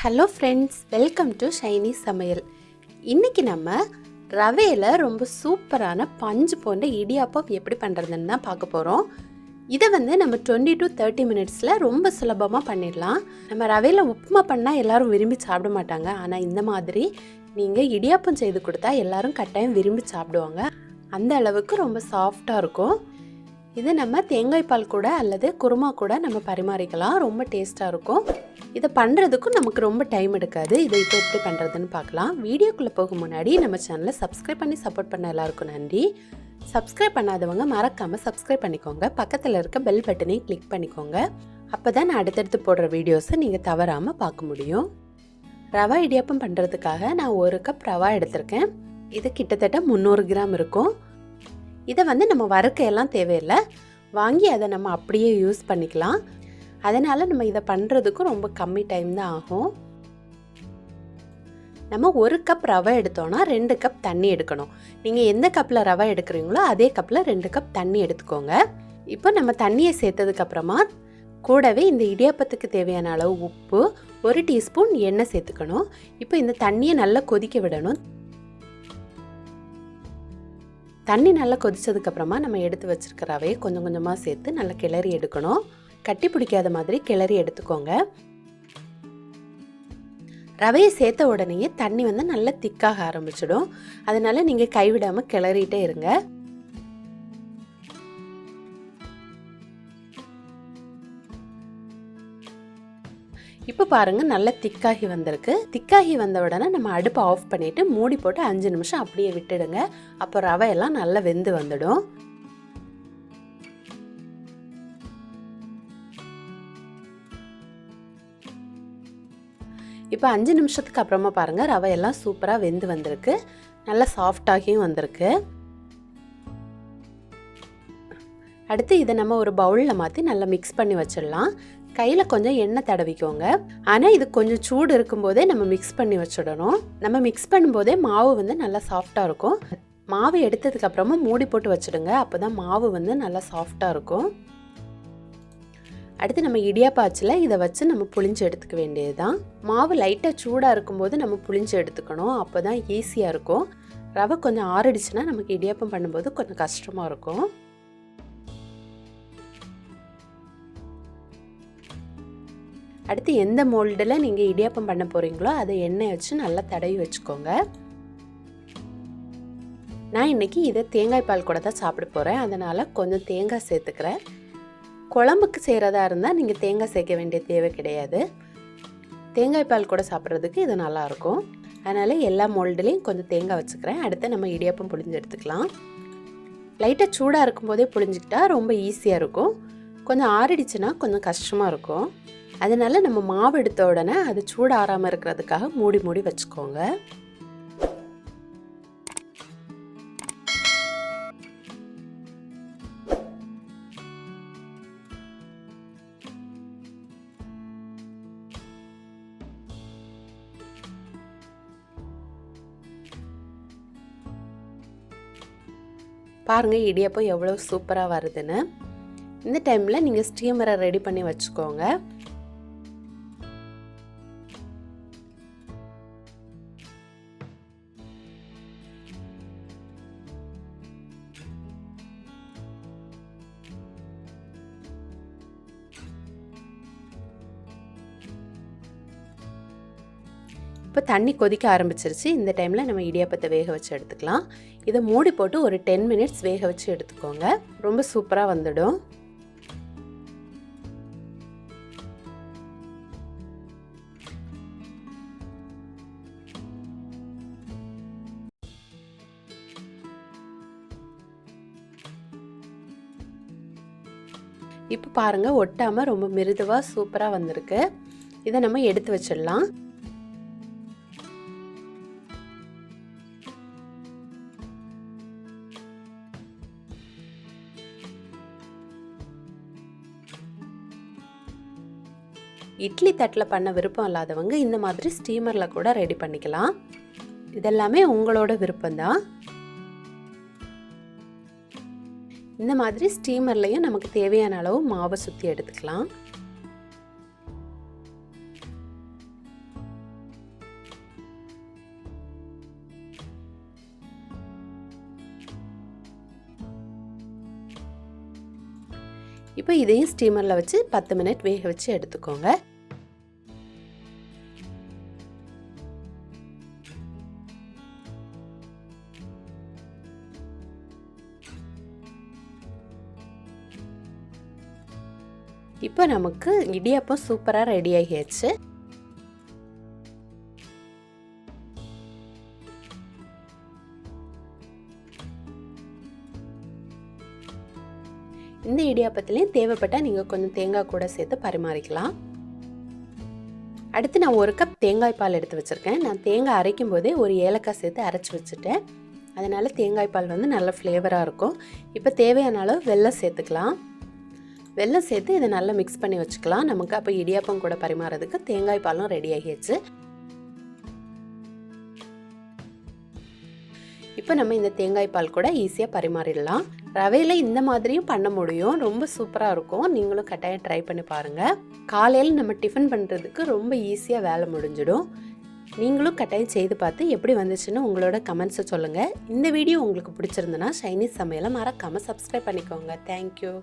Hello friends, welcome to Shiny சமையல். இன்றைக்கி நம்ம ரவையில் ரொம்ப சூப்பரான பஞ்சு போன்ற இடியாப்பம் எப்படி பண்ணுறதுன்னு தான் பார்க்க போகிறோம். இதை நம்ம 20 to 30 மினிட்ஸில் ரொம்ப சுலபமாக பண்ணிடலாம். நம்ம ரவையில் உப்புமா பண்ணால் எல்லோரும் விரும்பி சாப்பிட மாட்டாங்க. ஆனால் இந்த மாதிரி நீங்கள் இடியாப்பம் செய்து கொடுத்தா எல்லோரும் கட்டாயம் விரும்பி சாப்பிடுவாங்க. அந்த அளவுக்கு ரொம்ப சாஃப்டாக இருக்கும். இது நம்ம தேங்காய் பால் கூட அல்லது குருமா கூட நம்ம பரிமாறிக்கலாம். ரொம்ப டேஸ்ட்டாக இருக்கும். இதை பண்ணுறதுக்கும் நமக்கு ரொம்ப டைம் எடுக்காது. இதை இப்போ எப்படி பண்ணுறதுன்னு பார்க்கலாம். வீடியோக்குள்ளே போக முன்னாடி நம்ம சேனலை சப்ஸ்கிரைப் பண்ணி சப்போர்ட் பண்ண எல்லாருக்கும் நன்றி. சப்ஸ்கிரைப் பண்ணாதவங்க மறக்காமல் சப்ஸ்கிரைப் பண்ணிக்கோங்க. பக்கத்தில் இருக்க பெல் பட்டனையும் கிளிக் பண்ணிக்கோங்க. அப்போ தான் நான் அடுத்தடுத்து போடுற வீடியோஸை நீங்கள் தவறாமல் பார்க்க முடியும். ரவா இடியாப்பம் பண்ணுறதுக்காக நான் 1 கப் ரவா எடுத்திருக்கேன். இது கிட்டத்தட்ட 300 கிராம் இருக்கும். இதை நம்ம வறுக்கையெல்லாம் தேவையில்லை, வாங்கி அதை நம்ம அப்படியே யூஸ் பண்ணிக்கலாம். அதனால் நம்ம இதை பண்ணுறதுக்கும் ரொம்ப கம்மி டைம் தான் ஆகும். நம்ம 1 கப் ரவை எடுத்தோன்னா 2 கப் தண்ணி எடுக்கணும். நீங்கள் எந்த கப்பில் ரவை எடுக்கிறீங்களோ அதே கப்பில் 2 கப் தண்ணி எடுத்துக்கோங்க. இப்போ நம்ம தண்ணியை சேர்த்ததுக்கப்புறமா கூடவே இந்த இடியாப்பத்துக்கு தேவையான அளவு உப்பு, 1 டீஸ்பூன் எண்ணெய் சேர்த்துக்கணும். இப்போ இந்த தண்ணியை நல்லா கொதிக்க விடணும். தண்ணி நல்லா கொதிச்சதுக்கப்புறமா நம்ம எடுத்து வச்சுருக்க ரவையை கொஞ்சம் கொஞ்சமாக சேர்த்து நல்லா கிளறி எடுக்கணும். கட்டி பிடிக்காத மாதிரி கிளறி எடுத்துக்கோங்க. ரவையை சேர்த்த உடனேயே தண்ணி நல்லா திக்காக ஆரம்பிச்சிடும். அதனால நீங்கள் கைவிடாமல் கிளறிட்டே இருங்க. இப்போ பாருங்கள், நல்லா திக்காகி வந்திருக்கு. திக்காகி வந்த உடனே நம்ம அடுப்பை ஆஃப் பண்ணிவிட்டு மூடி போட்டு 5 நிமிஷம் அப்படியே விட்டுடுங்க. அப்போ ரவையெல்லாம் நல்லா வெந்து வந்துடும். இப்போ 5 நிமிஷத்துக்கு அப்புறமா பாருங்கள், ரவையெல்லாம் சூப்பராக வெந்து வந்திருக்கு. நல்லா சாஃப்டாகியும் வந்திருக்கு. அடுத்து இதை நம்ம ஒரு பவுலில் மாற்றி நல்லா மிக்ஸ் பண்ணி வச்சிடலாம். கையில் கொஞ்சம் எண்ணெய் தடவிக்கோங்க. ஆனால் இது கொஞ்சம் சூடு இருக்கும்போதே நம்ம மிக்ஸ் பண்ணி வச்சிடணும். நம்ம மிக்ஸ் பண்ணும்போதே மாவு நல்லா சாஃப்டாக இருக்கும். மாவு எடுத்ததுக்கப்புறமா மூடி போட்டு வச்சுடுங்க. அப்போ தான் மாவு நல்லா சாஃப்டாக இருக்கும். அடுத்து நம்ம இடியாப்பாச்சில் இதை வச்சு நம்ம புளிஞ்சு எடுத்துக்க வேண்டியது தான். மாவு லைட்டாக சூடாக இருக்கும்போது நம்ம புளிஞ்சு எடுத்துக்கணும். அப்போ தான் ஈஸியாக இருக்கும். ரவை கொஞ்சம் ஆறிடுச்சுன்னா நமக்கு இடியாப்பம் பண்ணும்போது கொஞ்சம் கஷ்டமாக இருக்கும். அடுத்து எந்த மோல்டில் நீங்கள் இடியாப்பம் பண்ண போகிறீங்களோ அதை எண்ணெய் வச்சு நல்லா தடவி வச்சுக்கோங்க. நான் இன்றைக்கி இதை தேங்காய் பால் கூட தான் சாப்பிட போகிறேன். அதனால் கொஞ்சம் தேங்காய் சேர்த்துக்கிறேன். குழம்புக்கு செய்கிறதா இருந்தால் நீங்கள் தேங்காய் சேர்க்க வேண்டிய தேவை கிடையாது. தேங்காய் பால் கூட சாப்பிட்றதுக்கு இது நல்லாயிருக்கும். அதனால் எல்லா மோல்டுலேயும் கொஞ்சம் தேங்காய் வச்சுக்கிறேன். அடுத்து நம்ம இடியாப்பம் புளிஞ்சு எடுத்துக்கலாம். லைட்டாக சூடாக இருக்கும்போதே புளிஞ்சிக்கிட்டா ரொம்ப ஈஸியாக இருக்கும். கொஞ்சம் ஆறிடுச்சுன்னா கொஞ்சம் கஷ்டமாக இருக்கும். அதனால நம்ம மாவு எடுத்த உடனே அது சூடு ஆறாமல் இருக்கிறதுக்காக மூடி மூடி வச்சுக்கோங்க. பாருங்கள், இடியாப்பம் எவ்வளோ சூப்பராக வருதுன்னு. இந்த டைமில் நீங்கள் ஸ்டீமரை ரெடி பண்ணி வச்சுக்கோங்க. இப்போ தண்ணி கொதிக்க ஆரம்பிச்சிருச்சு. இந்த டைமில் நம்ம இடியாப்பத்தை வேக வச்சு எடுத்துக்கலாம். இதை மூடி போட்டு ஒரு 10 மினிட்ஸ் வேக வச்சு எடுத்துக்கோங்க. ரொம்ப சூப்பராக வந்துடும். இப்போ பாருங்கள், ஒட்டாமல் ரொம்ப மிருதுவாக சூப்பராக வந்திருக்கு. இதை நம்ம எடுத்து வச்சிடலாம். இட்லி தட்டில் பண்ண விருப்பம் இல்லாதவங்க இந்த மாதிரி ஸ்டீமரில் கூட ரெடி பண்ணிக்கலாம். இதெல்லாமே உங்களோட விருப்பம்தான். இந்த மாதிரி ஸ்டீமர்லையும் நமக்கு தேவையான அளவு மாவை சுற்றி எடுத்துக்கலாம். இப்போ இதையும் ஸ்டீமரில் வச்சு 10 மினிட் வேக வச்சு எடுத்துக்கோங்க. இப்போ நமக்கு இடியாப்பம் சூப்பராக ரெடி ஆகியாச்சு. இந்த இடியாப்பத்துலேயும் தேவைப்பட்டால் நீங்கள் கொஞ்சம் தேங்காய் கூட சேர்த்து பரிமாறிக்கலாம். அடுத்து நான் 1 கப் தேங்காய் பால் எடுத்து வச்சுருக்கேன். நான் தேங்காய் அரைக்கும் போதே ஒரு ஏலக்காய் சேர்த்து அரைச்சி வச்சுட்டேன். அதனால் தேங்காய் பால் வந்து நல்ல ஃப்ளேவராக இருக்கும். இப்போ தேவையான அளவு வெல்லம் சேர்த்துக்கலாம். வெல்லம் சேர்த்து இதை நல்லா மிக்ஸ் பண்ணி வச்சுக்கலாம். நமக்கு அப்போ இடியாப்பம் கூட பரிமாறதுக்கு தேங்காய் பாலும் ரெடி ஆகிடுச்சு. இப்போ நம்ம இந்த தேங்காய் பால் கூட ஈஸியாக பரிமாறிடலாம். ரவையில் இந்த மாதிரியும் பண்ண முடியும். ரொம்ப சூப்பராக இருக்கும். நீங்களும் கட்டாயம் ட்ரை பண்ணி பாருங்கள். காலையில் நம்ம டிஃபன் பண்ணுறதுக்கு ரொம்ப ஈஸியாக வேலை முடிஞ்சிடும். நீங்களும் கட்டாயம் செய்து பார்த்து எப்படி வந்துச்சுன்னு உங்களோட கமெண்ட்ஸை சொல்லுங்கள். இந்த வீடியோ உங்களுக்கு பிடிச்சிருந்துன்னா ஷைனீஸ் சமையலை மறக்காமல் சப்ஸ்கிரைப் பண்ணிக்கோங்க. தேங்க்யூ.